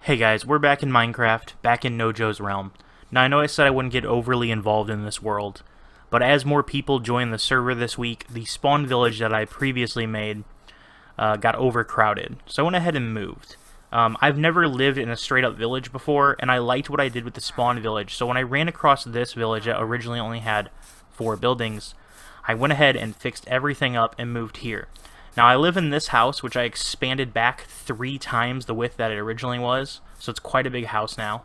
Hey guys, we're back in Minecraft, back in Nojo's realm. Now I know I said I wouldn't get overly involved in this world, but as more people join the server this week, the spawn village that I previously made got overcrowded, so I went ahead and moved. I've never lived in a straight up village before, and I liked what I did with the spawn village, so when I ran across this village that originally only had 4 buildings, I went ahead and fixed everything up and moved here. Now I live in this house, which I expanded back 3 times the width that it originally was, so it's quite a big house now.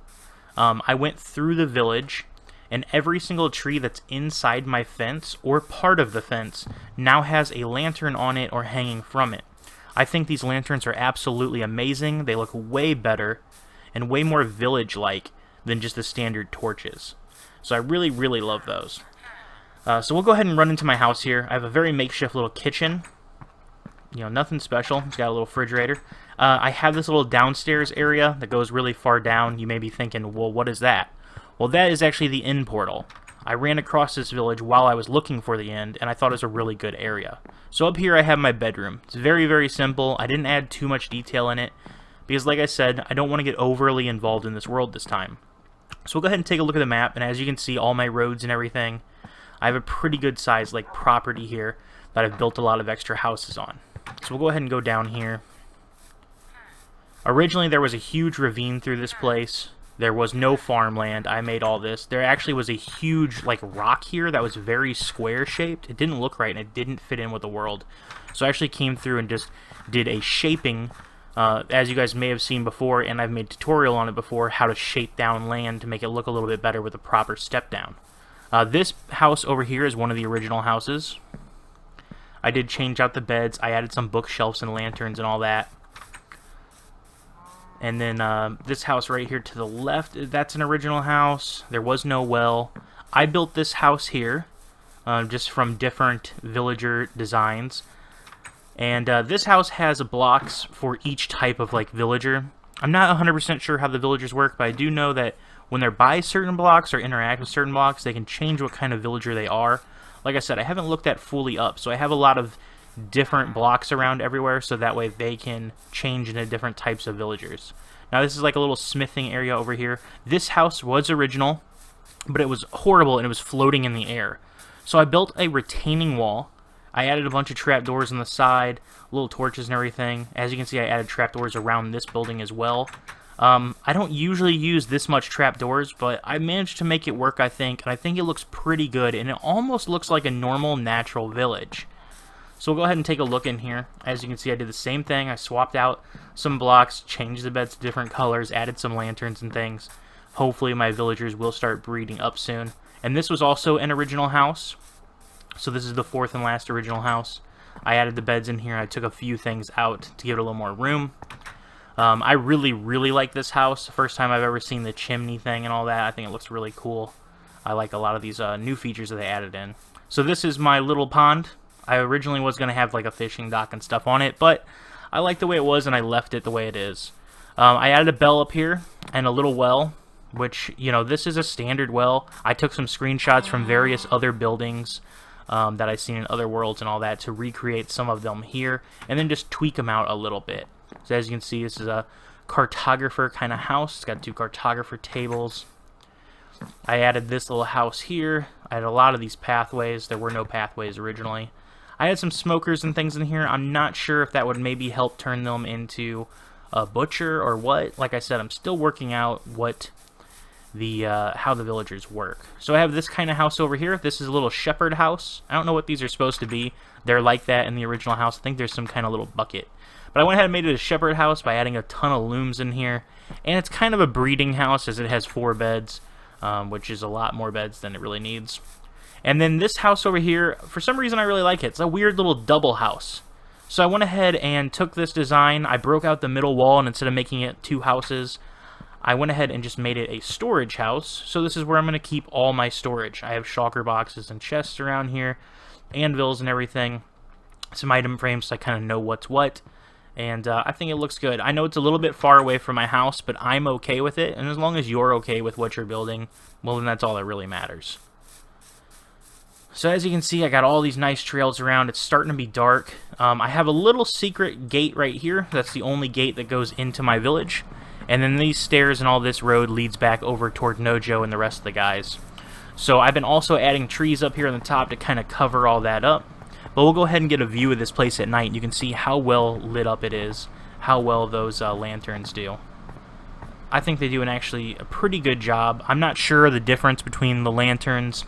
I went through the village, and every single tree that's inside my fence, or part of the fence, now has a lantern on it or hanging from it. I think these lanterns are absolutely amazing. They look way better and way more village-like than just the standard torches. So I really, really love those. So we'll go ahead and run into my house here. I have a very makeshift little kitchen. You know, nothing special. It's got a little refrigerator. I have this little downstairs area that goes really far down. You may be thinking, well, what is that? Well, that is actually the end portal. I ran across this village while I was looking for the end, and I thought it was a really good area. So up here I have my bedroom. It's very, very simple. I didn't add too much detail in it, because like I said, I don't want to get overly involved in this world this time. So we'll go ahead and take a look at the map, and as you can see, all my roads and everything, I have a pretty good size property here that I've built a lot of extra houses on. So we'll go ahead and go down here. Originally there was a huge ravine through this place. There was no farmland. I made all this. There actually was a huge rock here that was very square shaped. It didn't look right and it didn't fit in with the world. So I actually came through and just did a shaping, as you guys may have seen before, and I've made a tutorial on it before, how to shape down land to make it look a little bit better with a proper step down. This house over here is one of the original houses. I did change out the beds. I added some bookshelves and lanterns and all that. And then this house right here to the left, that's an original house. There was no well. I built this house here just from different villager designs. And this house has blocks for each type of villager. I'm not 100% sure how the villagers work, but I do know that when they buy certain blocks or interact with certain blocks, they can change what kind of villager they are. Like I said, I haven't looked that fully up, so I have a lot of different blocks around everywhere, so that way they can change into different types of villagers. Now this is like a little smithing area over here. This house was original, but it was horrible and it was floating in the air. So I built a retaining wall. I added a bunch of trapdoors on the side, little torches and everything. As you can see, I added trapdoors around this building as well. I don't usually use this much trapdoors, but I managed to make it work, I think, and I think it looks pretty good, and it almost looks like a normal, natural village. So we'll go ahead and take a look in here. As you can see, I did the same thing. I swapped out some blocks, changed the beds to different colors, added some lanterns and things. Hopefully my villagers will start breeding up soon. And this was also an original house. So this is the 4th and last original house. I added the beds in here. I took a few things out to give it a little more room. I really, really like this house. First time I've ever seen the chimney thing and all that. I think it looks really cool. I like a lot of these new features that they added in. So this is my little pond. I originally was going to have a fishing dock and stuff on it, but I like the way it was and I left it the way it is. I added a bell up here and a little well, which, you know, this is a standard well. I took some screenshots from various other buildings that I've seen in other worlds and all that to recreate some of them here and then just tweak them out a little bit. So as you can see, this is a cartographer kind of house. It's got 2 cartographer tables. I added this little house here. I had a lot of these pathways. There were no pathways originally. I had some smokers and things in here. I'm not sure if that would maybe help turn them into a butcher or what. Like I said, I'm still working out what the how the villagers work. So I have this kind of house over here. This is a little shepherd house. I don't know what these are supposed to be. They're like that in the original house. I think there's some kind of little bucket. But I went ahead and made it a shepherd house by adding a ton of looms in here. And it's kind of a breeding house as it has 4 beds, which is a lot more beds than it really needs. And then this house over here, for some reason I really like it. It's a weird little double house. So I went ahead and took this design. I broke out the middle wall, and instead of making it 2 houses, I went ahead and just made it a storage house. So this is where I'm going to keep all my storage. I have shulker boxes and chests around here, anvils and everything. Some item frames so I kind of know what's what. And I think it looks good. I know it's a little bit far away from my house, but I'm okay with it. And as long as you're okay with what you're building, well, then that's all that really matters. So as you can see, I got all these nice trails around. It's starting to be dark. I have a little secret gate right here. That's the only gate that goes into my village. And then these stairs and all this road leads back over toward Nojo and the rest of the guys. So I've been also adding trees up here on the top to kind of cover all that up. But we'll go ahead and get a view of this place at night. You can see how well lit up it is, how well those lanterns do. I think they do actually a pretty good job. I'm not sure the difference between the lanterns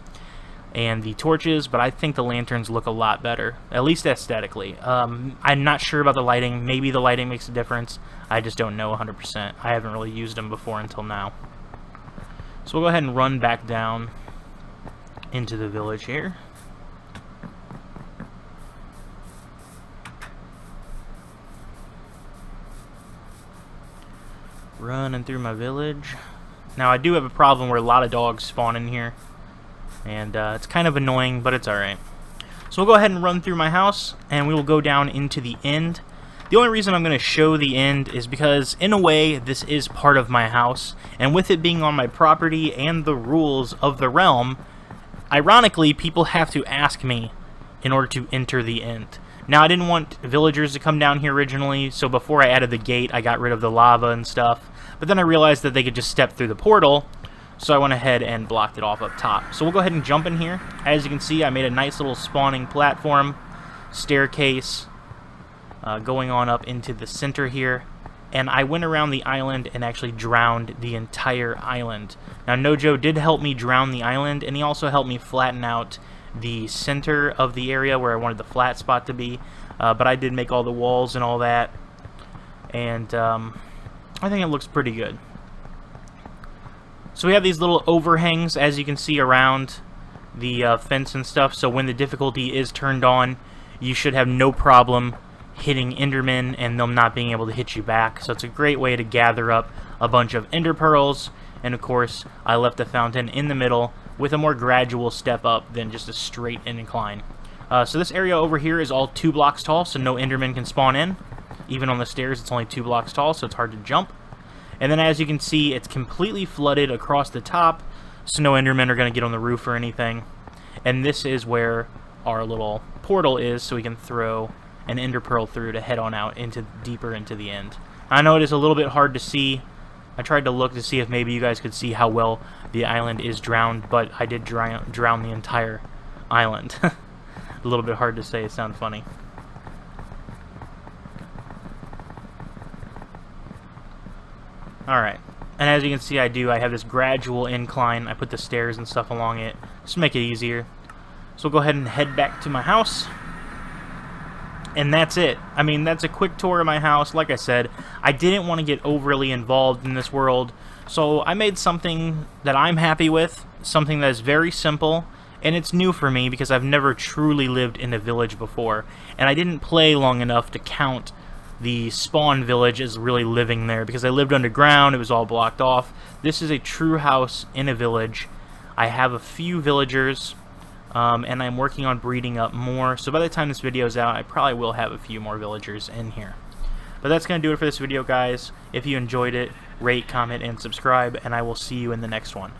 and the torches, but I think the lanterns look a lot better, at least aesthetically. I'm not sure about the lighting. Maybe the lighting makes a difference. I just don't know 100%. I haven't really used them before until now. So we'll go ahead and run back down into the village here. Running through my village. Now I do have a problem where a lot of dogs spawn in here, and it's kind of annoying, but it's alright. So we'll go ahead and run through my house, and we will go down into the end. The only reason I'm going to show the end is because, in a way, this is part of my house, and with it being on my property and the rules of the realm, ironically, people have to ask me in order to enter the end. Now, I didn't want villagers to come down here originally, so before I added the gate, I got rid of the lava and stuff. But then I realized that they could just step through the portal, so I went ahead and blocked it off up top. So we'll go ahead and jump in here. As you can see, I made a nice little spawning platform, staircase, going on up into the center here. And I went around the island and actually drowned the entire island. Now, Nojo did help me drown the island, and he also helped me flatten out the center of the area where I wanted the flat spot to be, but I did make all the walls and all that, and I think it looks pretty good. So we have these little overhangs, as you can see, around the fence and stuff, so when the difficulty is turned on, you should have no problem hitting Endermen and them not being able to hit you back. So it's a great way to gather up a bunch of Ender Pearls, and of course I left the fountain in the middle with a more gradual step up than just a straight incline. So this area over here is all 2 blocks tall, so no Enderman can spawn in. Even on the stairs, it's only 2 blocks tall, so it's hard to jump. And then as you can see, it's completely flooded across the top, so no Endermen are going to get on the roof or anything. And this is where our little portal is, so we can throw an Ender Pearl through to head on out deeper into the end. I know it is a little bit hard to see. I tried to look to see if maybe you guys could see how well the island is drowned, but I did drown the entire island. A little bit hard to say, it sounds funny. Alright, and as you can see I have this gradual incline. I put the stairs and stuff along it just to make it easier. So we'll go ahead and head back to my house. And that's it. I mean, that's a quick tour of my house. Like I said, I didn't want to get overly involved in this world, so I made something that I'm happy with, something that is very simple, and it's new for me because I've never truly lived in a village before, and I didn't play long enough to count the spawn village as really living there because I lived underground. It was all blocked off. This is a true house in a village. I have a few villagers, and I'm working on breeding up more, so by the time this video is out, I probably will have a few more villagers in here. But that's going to do it for this video, guys. If you enjoyed it, rate, comment, and subscribe, and I will see you in the next one.